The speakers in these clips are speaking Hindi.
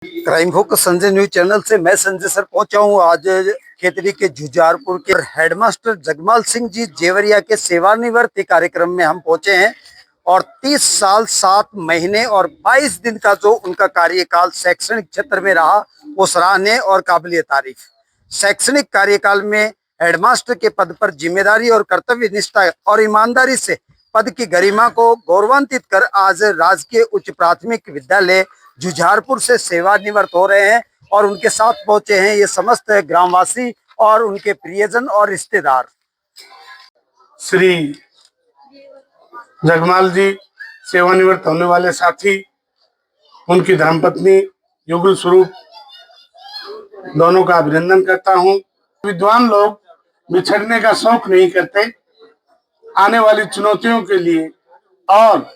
Crime focus Sanjay news channel से मैं संजय सर पहुंचा हूं आज खेतड़ी के जुजारपुर के हेडमास्टर जगमाल सिंह जी जेवरिया के सेवानिवृत्ति कार्यक्रम में हम पहुंचे हैं और 30 साल 7 महीने और 22 दिन का जो उनका कार्यकाल शैक्षणिक क्षेत्र में रहा वो सराहनीय और काबिलियत तारीफ। शैक्षणिक कार्यकाल में हेडमास्टर के पद पर जिम्मेदारी और कर्तव्य निष्ठा और ईमानदारी से पद की गरिमा को गौरवान्वित कर आज राजकीय उच्च प्राथमिक विद्यालय जुझारपुर से सेवानिवृत्त हो रहे हैं और उनके साथ पहुंचे हैं ये समस्त ग्रामवासी और उनके प्रियजन और रिश्तेदार। श्री जगमाल जी सेवानिवृत्त होने वाले साथी, उनकी धर्मपत्नी युगल स्वरूप दोनों का अभिनंदन करता हूं। विद्वान लोग बिछड़ने का शौक नहीं करते, आने वाली चुनौतियों के लिए और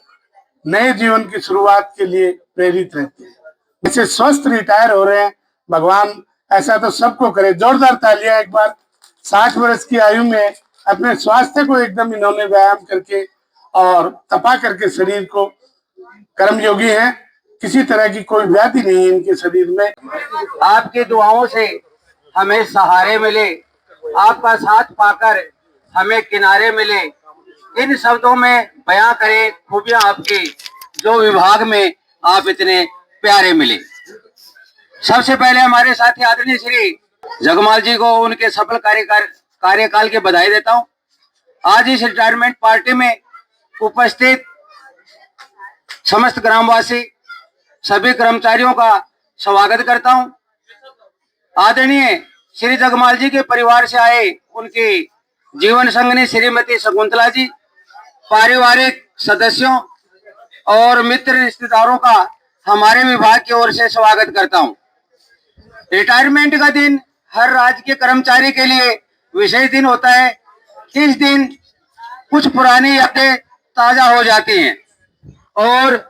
नए जीवन की शुरुआत के लिए प्रेरित रहते हैं। इसे स्वस्थ रिटायर हो रहे हैं, भगवान ऐसा तो सबको करे। जोरदार तालियां एक बार। 60 वर्ष की आयु में अपने स्वास्थ्य को एकदम इन्होंने व्यायाम करके और तपा करके शरीर को, कर्मयोगी हैं, किसी तरह की कोई व्याधि नहीं है इनके शरीर में। आपकी दुआओं से हमें सहारे मिले, आपका साथ पाकर हमें किनारे मिले। इन शब्दों में बयां करें खूबियां आपकी, जो विभाग में आप इतने प्यारे मिले। सबसे पहले हमारे साथी आदरणीय श्री जगमाल जी को उनके सफल कार्यकाल की बधाई देता हूं। आज इस रिटायरमेंट पार्टी में उपस्थित समस्त ग्रामवासी, सभी कर्मचारियों का स्वागत करता हूं। आदरणीय श्री जगमाल जी के परिवार से आए उनकी जीवन संगनी श्रीमती शकुंतला जी, पारिवारिक सदस्यों और मित्र रिश्तेदारों का हमारे विभाग की ओर से स्वागत करता हूं। रिटायरमेंट का दिन हर राजकीय कर्मचारी के लिए विशेष दिन होता है। इस दिन कुछ पुरानी यादें ताजा हो जाती हैं और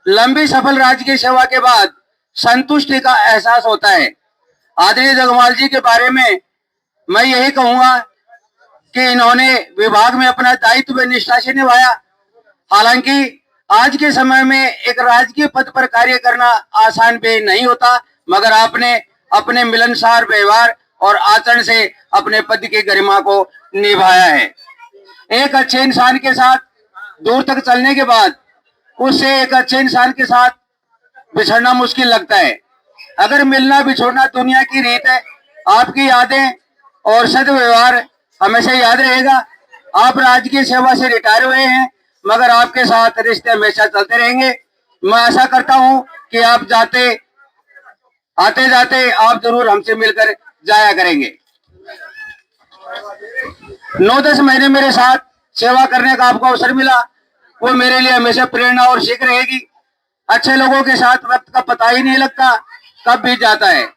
लंबी सफल राजकीय सेवा के बाद संतुष्टि का एहसास होता है। आदरणीय जगमाल जी के बारे में मैं यही कहूंगा कि इन्होंने विभाग में अपना दायित्व निष्ठा से निभाया। हालांकि आज के समय में एक राजकीय पद पर कार्य करना आसान भी नहीं होता, मगर आपने अपने मिलनसार व्यवहार और आचरण से अपने पद की गरिमा को निभाया है। एक अच्छे इंसान के साथ दूर तक चलने के बाद उससे एक अच्छे इंसान के साथ बिछड़ना मुश्किल लगता है। अगर मिलना बिछोड़ना दुनिया की रीत है, आपकी यादें और सद्व्यवहार हमेशा याद रहेगा। आप राजकीय सेवा से रिटायर हुए हैं, मगर आपके साथ रिश्ते हमेशा चलते रहेंगे। मैं आशा करता हूं कि आप आते जाते आप जरूर हमसे मिलकर जाया करेंगे। 9-10 महीने मेरे साथ सेवा करने का आपको अवसर मिला, वो मेरे लिए हमेशा प्रेरणा और सीख रहेगी। अच्छे लोगों के साथ वक्त का पता ही नहीं लगता, कब बीत जाता है।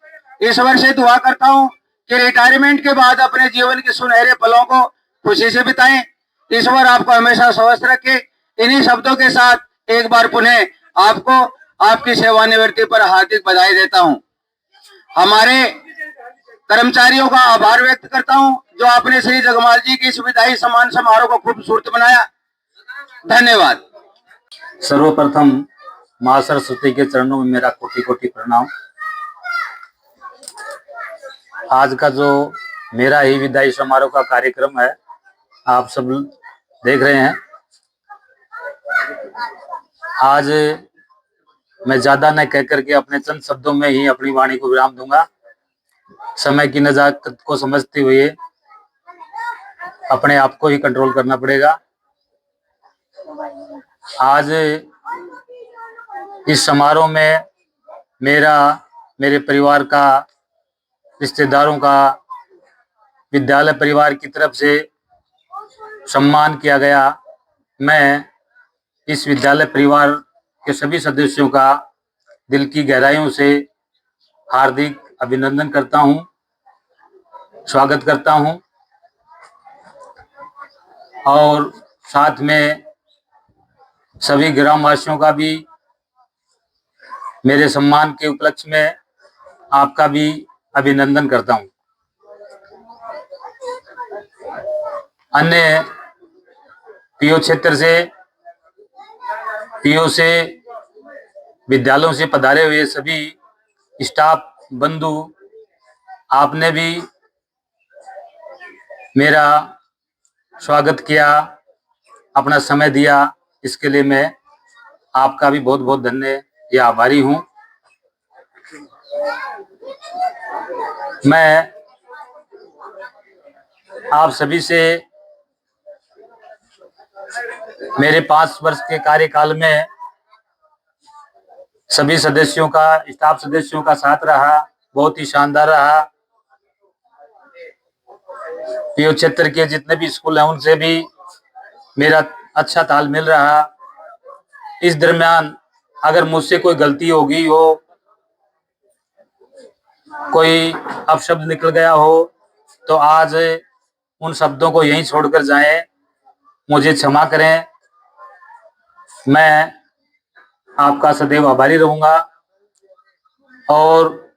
इस वर्ष से दुआ करता हूं कि रिटायरमेंट के बाद अपने जीवन के सुनहरे पलों को खुशी से बिताएं। ईश्वर आपको हमेशा स्वस्थ रखे। इन्हीं शब्दों के साथ एक बार पुनः आपको आपकी सेवानिवृत्ति पर हार्दिक बधाई देता हूं। हमारे कर्मचारियों का आभार व्यक्त करता हूं, जो आपने श्री जगमाल जी की इस विदाई सम्मान समारोह को खूबसूरत बनाया। धन्यवाद। सर्वप्रथम मां सरस्वती के चरणों में मेरा कोटि कोटि प्रणाम। आज का जो मेरा ही विदाई समारोह का कार्यक्रम है, आप सब देख रहे हैं। आज मैं ज्यादा न कह करके अपने चंद शब्दों में ही अपनी वाणी को विराम दूंगा। समय की नजाकत को समझते हुए अपने आप को ही कंट्रोल करना पड़ेगा। आज इस समारोह में मेरे परिवार का, रिश्तेदारों का, विद्यालय परिवार की तरफ से सम्मान किया गया। मैं इस विद्यालय परिवार के सभी सदस्यों का दिल की गहराइयों से हार्दिक अभिनंदन करता हूं, स्वागत करता हूं और साथ में सभी ग्रामवासियों का भी मेरे सम्मान के उपलक्ष्य में आपका भी अभिनंदन करता हूं। अन्य पीओ क्षेत्र से, पीओ से, विद्यालयों से पधारे हुए सभी स्टाफ बंधु, आपने भी मेरा स्वागत किया, अपना समय दिया, इसके लिए मैं आपका भी बहुत बहुत धन्य आभारी हूँ। मैं आप सभी से मेरे 5 वर्ष के कार्यकाल में सभी सदस्यों का, स्टाफ सदस्यों का साथ रहा, बहुत ही शानदार रहा। पीओ क्षेत्र के जितने भी स्कूल हैं उनसे भी मेरा अच्छा तालमेल रहा। इस दरमियान अगर मुझसे कोई गलती हो गई हो, कोई अपशब्द निकल गया हो, तो आज उन शब्दों को यहीं छोड़कर जाएं, मुझे क्षमा करें। मैं आपका सदैव आभारी रहूंगा और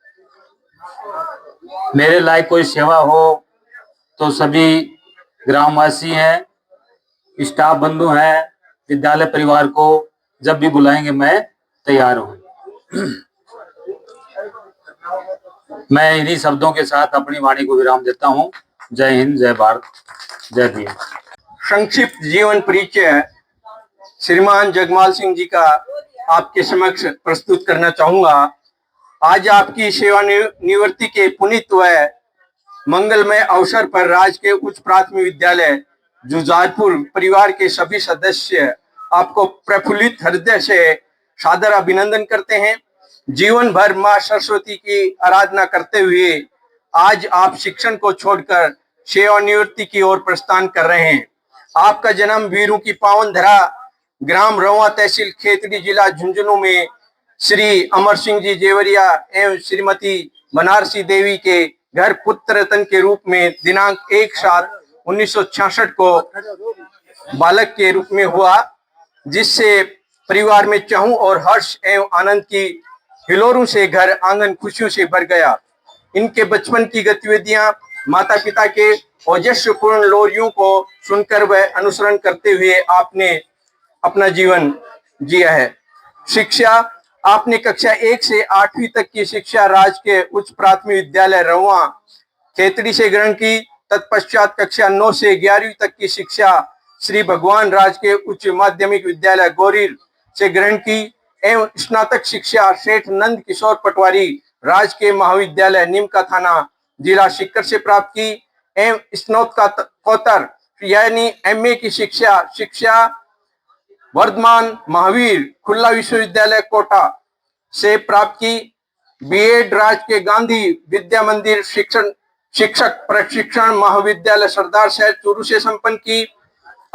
मेरे लायक कोई सेवा हो तो सभी ग्रामवासी हैं, स्टाफ बंधु हैं, विद्यालय परिवार को जब भी बुलाएंगे मैं तैयार हूं। मैं इन्हीं शब्दों के साथ अपनी वाणी को विराम देता हूं। जय हिंद, जय भारत, जय भीम। संक्षिप्त जीवन परिचय श्रीमान जगमाल सिंह जी का आपके समक्ष प्रस्तुत करना चाहूंगा। आज आपकी सेवानिवृत्ति के पुनीत व मंगलमय अवसर पर राज्य के उच्च प्राथमिक विद्यालय जुजारपुर परिवार के सभी सदस्य आपको प्रफुल्लित हृदय से सादर अभिनंदन करते हैं। जीवन भर मां सरस्वती की आराधना करते हुए आज आप शिक्षण को छोड़कर सेवानिवृत्ति की ओर प्रस्थान कर रहे हैं। आपका जन्म वीरों की पावन धरा ग्राम रवा तहसील खेतड़ी जिला झुंझुनू में श्री अमर सिंह जी जेवरिया एवं श्रीमती बनारसी देवी के घर पुत्र रतन के रूप में दिनांक 1/7/1966 को बालक के रूप में हुआ, जिससे परिवार में चहु और हर्ष एवं आनंद की हिलोरों से घर आंगन खुशियों से भर गया। इनके बचपन की गतिविधियां माता पिता के ओजस्वीपूर्ण लोरियों को सुनकर व अनुसरण करते हुए आपने अपना जीवन जिया है। शिक्षा, आपने कक्षा 1 से 8वीं तक की शिक्षा राज्य के उच्च प्राथमिक विद्यालय रवा खेतड़ी से ग्रहण की। तत्पश्चात कक्षा 9 से 11वीं तक की शिक्षा श्री भगवान राज के उच्च माध्यमिक विद्यालय गोरीर से ग्रहण की एवं स्नातक शिक्षा सेठ नंद किशोर पटवारी राजकीय महाविद्यालय नीमका थाना जिला सीकर से प्राप्त की एवं स्नातकोत्तर यानी MA की शिक्षा वर्धमान महावीर खुला विश्वविद्यालय कोटा से प्राप्त की। B.Ed राज्य के गांधी विद्या मंदिर शिक्षक प्रशिक्षण महाविद्यालय सरदार शहर चूरू से संपन्न की।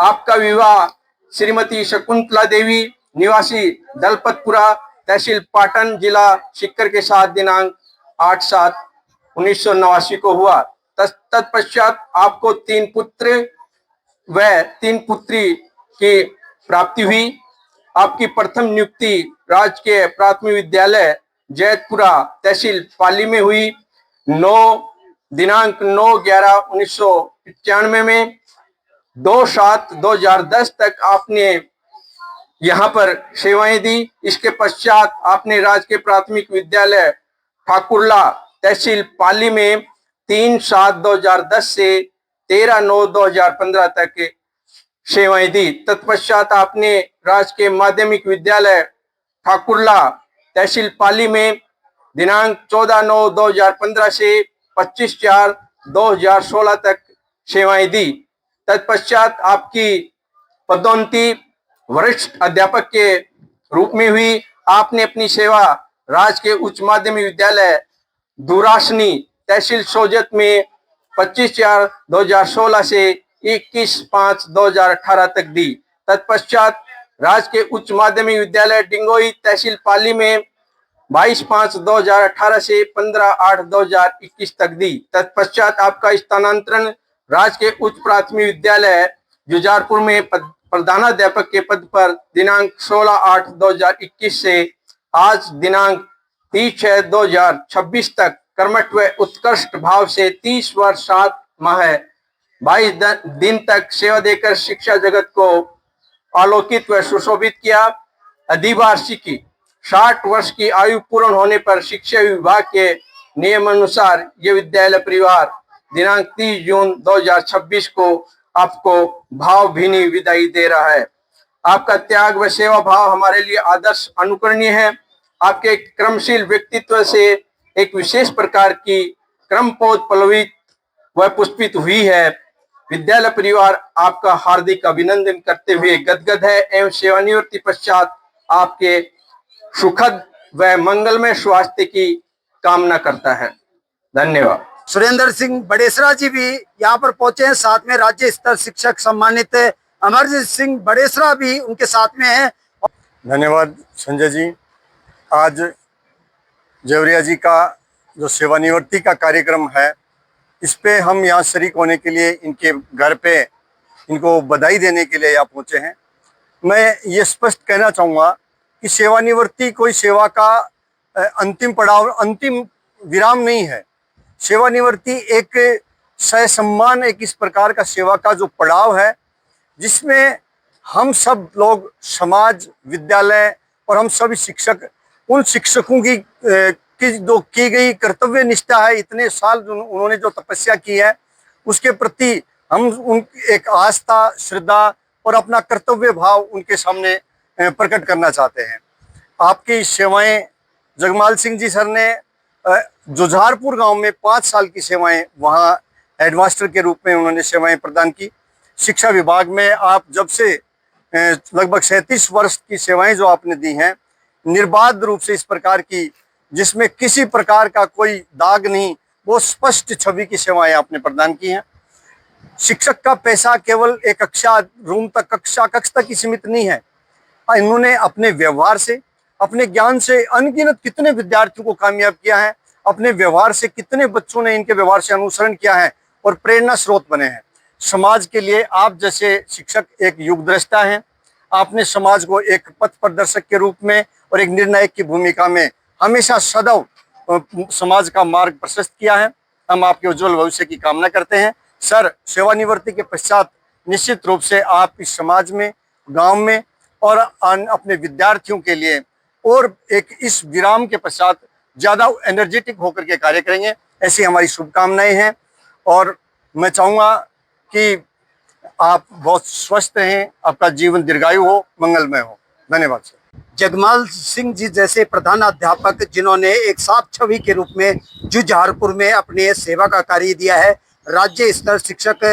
आपका विवाह श्रीमती शकुंतला देवी निवासी दलपतपुरा तहसील पाटन जिला सीकर के साथ दिनांक 8/7/1989 को हुआ। तत्पश्चात आपको 3 पुत्र व 3 पुत्री की प्राप्ति हुई। आपकी प्रथम नियुक्ति राज्य के प्राथमिक विद्यालय जैतपुरा तहसील पाली में हुई। दिनांक 9/11/1995 में 2/7/2010 तक आपने यहाँ पर सेवाएं दी। इसके पश्चात आपने राज्य के प्राथमिक विद्यालय ठाकुरला तहसील पाली में 3/7/2010 से 13/9/2015 तक सेवाएं दी। तत्पश्चात आपने राज्य के माध्यमिक विद्यालय ठाकुरला तहसील पाली में दिनांक 14/9/2015 से 25/4/2016 तक सेवाएं दी। तत्पश्चात आपकी पदोन्नति वरिष्ठ अध्यापक के रूप में हुई। आपने अपनी सेवा राज्य के उच्च माध्यमिक विद्यालय दूरासनी तहसील सोजत में 25/4/2016 से 21/5/2018 तक दी। तत्पश्चात राज्य के उच्च माध्यमिक विद्यालय डिंगोई तहसील पाली में 22/5/2018 से 15/8/2021 तक दी। तत्पश्चात आपका स्थानांतरण राज्य के उच्च प्राथमिक विद्यालय जुजारपुर में प्रधानाध्यापक के पद पर दिनांक 16/8/2021 से आज दिनांक 30/6/2026 तक कर्मठ व उत्कृष्ट भाव से 30 वर्ष 7 माह 22 दिन तक सेवा देकर शिक्षा जगत को आलोकित व सुशोभित किया। अधिवार्षिकी 60 वर्ष की आयु पूर्ण होने पर शिक्षा विभाग के नियम अनुसार ये विद्यालय परिवार दिनांक 30 जून 2026 को आपको भावभीनी विदाई दे रहा है। आपका त्याग व सेवा भाव हमारे लिए आदर्श अनुकरणीय है। आपके क्रमशील व्यक्तित्व से एक विशेष प्रकार की क्रमपोत पल्लवित व पुष्पित हुई है। विद्यालय परिवार आपका हार्दिक अभिनंदन करते हुए गदगद है एवं सेवानिवृत्ति पश्चात आपके सुखद व मंगलमय स्वास्थ्य की कामना करता है। धन्यवाद। सुरेंद्र सिंह बड़ेसरा जी भी यहाँ पर पहुंचे हैं, साथ में राज्य स्तर शिक्षक सम्मानित अमरजीत सिंह बड़ेसरा भी उनके साथ में हैं। धन्यवाद संजय जी। आज जेवरिया जी का जो सेवानिवृत्ति का कार्यक्रम है, इस पे हम यहाँ शरीक होने के लिए इनके घर पे इनको बधाई देने के लिए यहाँ पहुँचे हैं। मैं ये स्पष्ट कहना चाहूँगा कि सेवानिवृत्ति कोई सेवा का अंतिम पड़ाव, अंतिम विराम नहीं है। सेवानिवृत्ति एक सहसम्मान, एक इस प्रकार का सेवा का जो पड़ाव है जिसमें हम सब लोग, समाज, विद्यालय और हम सभी शिक्षक, उन शिक्षकों की जो की गई कर्तव्य निष्ठा है, इतने साल उन्होंने जो तपस्या की है, उसके प्रति हम उन एक आस्था, श्रद्धा और अपना कर्तव्य भाव उनके सामने प्रकट करना चाहते हैं। आपकी सेवाएं, जगमाल सिंह जी सर ने जुझारपुर गांव में 5 साल की सेवाएं, वहां हेडमास्टर के रूप में उन्होंने सेवाएं प्रदान की। शिक्षा विभाग में आप जब से लगभग 37 वर्ष की सेवाएं जो आपने दी हैं, निर्बाध रूप से इस प्रकार की, जिसमें किसी प्रकार का कोई दाग नहीं, वो स्पष्ट छवि की सेवाएं आपने प्रदान की हैं। शिक्षक का पैसा केवल एक कक्षा रूम तक, कक्ष तक ही सीमित नहीं है। इन्होंने अपने व्यवहार से, अपने ज्ञान से अनगिनत कितने विद्यार्थियों को कामयाब किया है, अपने व्यवहार से कितने बच्चों ने इनके व्यवहार से अनुसरण किया है और प्रेरणा स्रोत बने हैं। समाज के लिए आप जैसे शिक्षक एक युगदृष्टा हैं। आपने समाज को एक पथ प्रदर्शक के रूप में और एक निर्णायक की भूमिका में हमेशा सदैव समाज का मार्ग प्रशस्त किया है। हम आपके उज्जवल भविष्य की कामना करते हैं। सर, सेवानिवृत्ति के पश्चात निश्चित रूप से आप इस समाज में, गांव में और अपने विद्यार्थियों के लिए और एक इस विराम के पश्चात ज़्यादा एनर्जेटिक होकर के कार्य करेंगे, ऐसी हमारी शुभकामनाएं हैं। और मैं चाहूँगा कि आप बहुत स्वस्थ रहें, आपका जीवन दीर्घायु हो, मंगलमय हो। धन्यवाद सर। जगमाल सिंह जी जैसे प्रधानाध्यापक जिन्होंने एक साफ छवि के रूप में जुझारपुर में अपने सेवा का कार्य दिया है, राज्य स्तर शिक्षक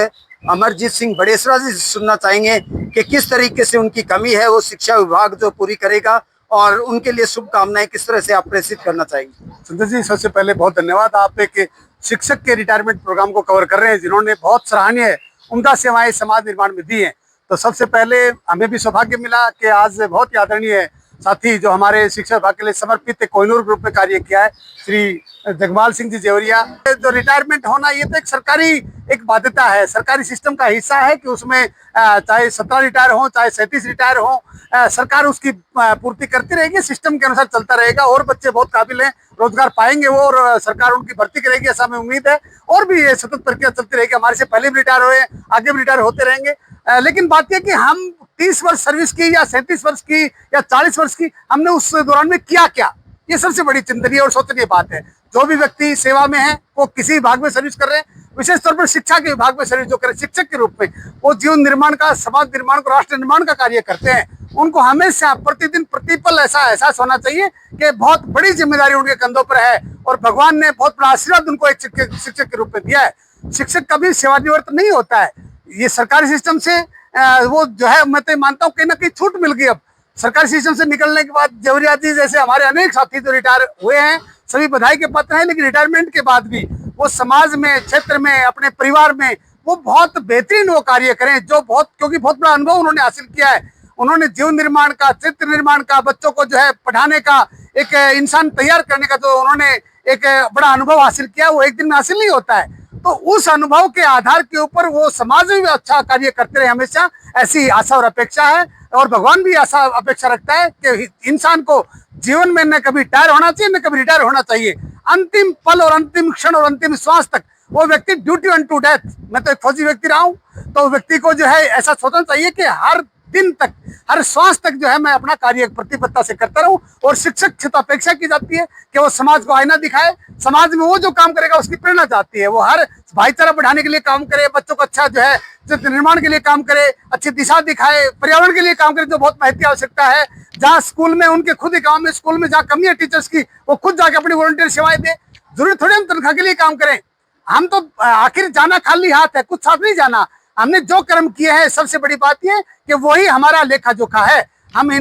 अमरजीत सिंह बड़ेसरा जी सुनना चाहेंगे कि किस तरीके से उनकी कमी है वो शिक्षा विभाग जो पूरी करेगा और उनके लिए शुभकामनाएं किस तरह से आप प्रेषित करना चाहेंगे। सुंदर जी, सबसे पहले बहुत धन्यवाद। आप एक शिक्षक के रिटायरमेंट प्रोग्राम को कवर कर रहे हैं जिन्होंने बहुत सराहनीय उम्दा सेवाएं समाज निर्माण में दी हैं। तो सबसे पहले हमें भी सौभाग्य मिला कि आज बहुत ही आदरणीय साथी जो हमारे शिक्षा विभाग के लिए समर्पित कोहिनूर ग्रुप में कार्य किया है, श्री जगमाल सिंह जी जेवरिया। जो रिटायरमेंट होना, ये तो एक सरकारी एक बाध्यता है, सरकारी सिस्टम का हिस्सा है कि उसमें चाहे 17 रिटायर हो, चाहे 37 रिटायर हो, सरकार उसकी पूर्ति करती रहेगी, सिस्टम के अनुसार चलता रहेगा। और बच्चे बहुत काबिल हैं, रोजगार पाएंगे वो और सरकार उनकी भर्ती करेगी, ऐसा हमें उम्मीद है। और भी ये सतत प्रक्रिया चलती रहेगी। हमारे से पहले भी रिटायर हुए, आगे भी रिटायर होते रहेंगे। लेकिन बात यह कि हम 30 वर्ष सर्विस की या 37 वर्ष की या 40 वर्ष की, हमने उस दौरान में किया क्या, ये सबसे बड़ी चिंतनीय और सोचनीय बात है। जो भी व्यक्ति सेवा में है, वो किसी विभाग में सर्विस कर रहे हैं, विशेष तौर पर शिक्षा के विभाग में सर्विस जो कर रहे हैं, शिक्षक के रूप में वो जीवन निर्माण का, समाज निर्माण का, राष्ट्र निर्माण का कार्य करते हैं। उनको हमेशा प्रतिदिन प्रतिपल ऐसा एहसास होना चाहिए कि बहुत बड़ी जिम्मेदारी उनके कंधों पर है और भगवान ने बहुत बड़ा आशीर्वाद उनको एक शिक्षक के रूप में दिया है। शिक्षक कभी सेवानिवृत्त नहीं होता है। ये सरकारी सिस्टम से वो जो है, मैं तो मानता हूँ कहीं ना कहीं छूट मिल गई। अब सरकारी सिस्टम से निकलने के बाद जेवरिया जी जैसे हमारे अनेक साथी जो रिटायर हुए हैं, सभी बधाई के पात्र हैं। लेकिन रिटायरमेंट के बाद भी वो समाज में, क्षेत्र में, अपने परिवार में वो बहुत बेहतरीन वो कार्य करें, जो बहुत, क्योंकि बहुत बड़ा अनुभव उन्होंने हासिल किया है। उन्होंने जीवन निर्माण का, चरित्र निर्माण का, बच्चों को जो है पढ़ाने का, एक इंसान तैयार करने का जो उन्होंने एक बड़ा अनुभव हासिल किया, वो एक दिन में हासिल नहीं होता है। तो उस अनुभव के आधार के ऊपर वो समाज में भी अच्छा कार्य करते रहे हमेशा, ऐसी आशा और अपेक्षा है। और भगवान भी आशा अपेक्षा रखता है कि इंसान को जीवन में न कभी टायर होना चाहिए, न कभी रिटायर होना चाहिए। अंतिम पल और अंतिम क्षण और अंतिम श्वास तक वो व्यक्ति ड्यूटी अनटू डेथ। मैं तो एक फौजी व्यक्ति रहा हूँ, तो व्यक्ति को जो है ऐसा सोचना चाहिए कि हर दिन तक, हर श्वास तक जो है मैं अपना कार्य प्रतिबद्धता से करता रहूं। और शिक्षक से तो अपेक्षा की जाती है कि वो समाज को आईना दिखाए, समाज में वो जो काम करेगा उसकी प्रेरणा चाहती है, वो हर भाईचारा बढ़ाने के लिए काम करे, बच्चों को अच्छा जो है निर्माण के लिए काम करे, अच्छी दिशा दिखाए, पर्यावरण के लिए काम करे, जो बहुत महत्व आवश्यकता है। जहाँ स्कूल में उनके खुद ही गाँव में स्कूल में जहाँ कमी है टीचर्स की, वो खुद जाके अपनी वॉलंटियर सेवाएं दे। जरूरी थोड़ी हम तनख्वाह के लिए काम करें। हम तो आखिर जाना खाली हाथ है, कुछ साथ नहीं जाना। हमने जो कर्म किए हैं, सबसे बड़ी बात यह कि वही हमारा लेखा जोखा है। हम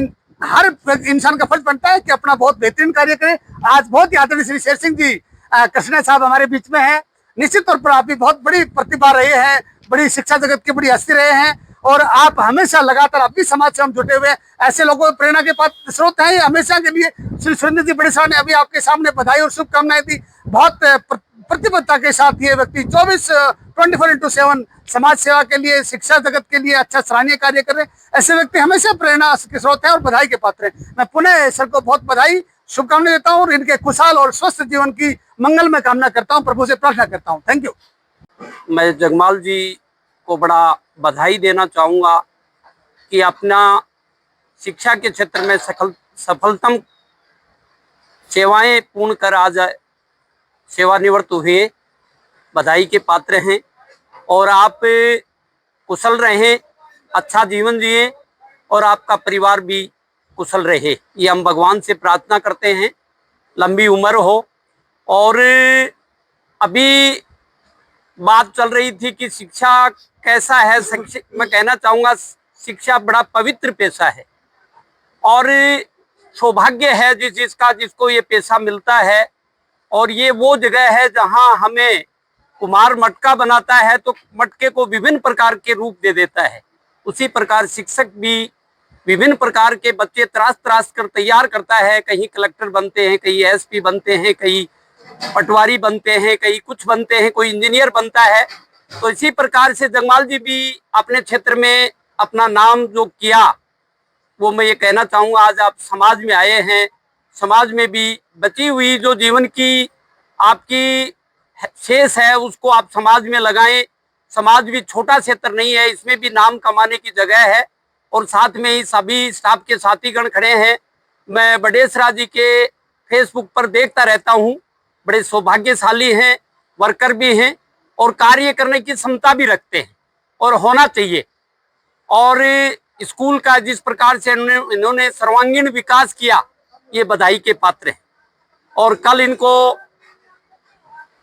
हर इंसान का फर्ज बनता है कि अपना बहुत बेहतरीन कार्य करें। आज बहुत ही आदरणीय श्री शेर सिंह जी कृष्णा साहब हमारे बीच में हैं। निश्चित तौर पर आप भी बहुत बड़ी प्रतिभा रहे हैं, बड़ी शिक्षा जगत की बड़ी हस्ती रहे हैं, और आप हमेशा लगातार अपनी समाज से हम जुटे हुए ऐसे लोगों को प्रेरणा के पात्र स्रोत हैं हमेशा के लिए। श्री सुरेंद्र जी बड़े साहब ने अभी आपके सामने बधाई और शुभकामनाएं दी। बहुत प्रतिबद्धता के साथ ये व्यक्ति 24/7 समाज सेवा के लिए, शिक्षा जगत के लिए अच्छा सराहनीय कार्य कर रहे हैं। ऐसे व्यक्ति हमेशा प्रेरणा के स्रोत हैं और बधाई के पात्र हैं। मैं पुनः सर को बहुत बधाई शुभकामनाएं देता हूँ और इनके खुशहाल और स्वस्थ जीवन की मंगल में कामना करता हूँ, प्रभु से प्रार्थना करता हूँ। Thank you. मैं जगमाल जी को बड़ा बधाई देना चाहूँगा कि अपना शिक्षा के क्षेत्र में सफलतम सेवाएं पूर्ण कर आज सेवानिवृत्त हुए, बधाई के पात्र हैं। और आप कुशल रहें, अच्छा जीवन जिए और आपका परिवार भी कुशल रहे, ये हम भगवान से प्रार्थना करते हैं। लंबी उम्र हो। और अभी बात चल रही थी कि शिक्षा कैसा है। मैं कहना चाहूँगा शिक्षा बड़ा पवित्र पेशा है और सौभाग्य है जिसको ये पेशा मिलता है। और ये वो जगह है जहाँ हमें कुम्हार मटका बनाता है तो मटके को विभिन्न प्रकार के रूप दे देता है। उसी प्रकार शिक्षक भी विभिन्न प्रकार के बच्चे तराश कर तैयार करता है। कहीं कलेक्टर बनते हैं, कहीं एसपी बनते हैं, कहीं पटवारी बनते हैं, कहीं कुछ बनते हैं, कोई इंजीनियर बनता है। तो इसी प्रकार से जगमाल जी भी अपने क्षेत्र में अपना नाम जो किया, वो मैं ये कहना चाहूँगा आज आप समाज में आए हैं। समाज में भी बची हुई जो जीवन की आपकी शेष है उसको आप समाज में लगाएं। समाज भी छोटा क्षेत्र नहीं है, इसमें भी नाम कमाने की जगह है। और साथ में ही सभी स्टाफ के साथीगण खड़े हैं। मैं बडेसरा जी के फेसबुक पर देखता रहता हूँ, बड़े सौभाग्यशाली हैं, वर्कर भी हैं और कार्य करने की क्षमता भी रखते हैं और होना चाहिए। और स्कूल का जिस प्रकार से इन्होंने सर्वांगीण विकास किया, ये बधाई के पात्र हैं। और कल इनको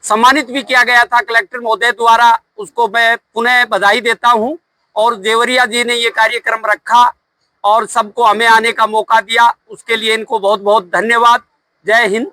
सम्मानित भी किया गया था कलेक्टर महोदय द्वारा, उसको मैं पुनः बधाई देता हूं। और जेवरिया जी ने ये कार्यक्रम रखा और सबको हमें आने का मौका दिया, उसके लिए इनको बहुत बहुत धन्यवाद। जय हिंद,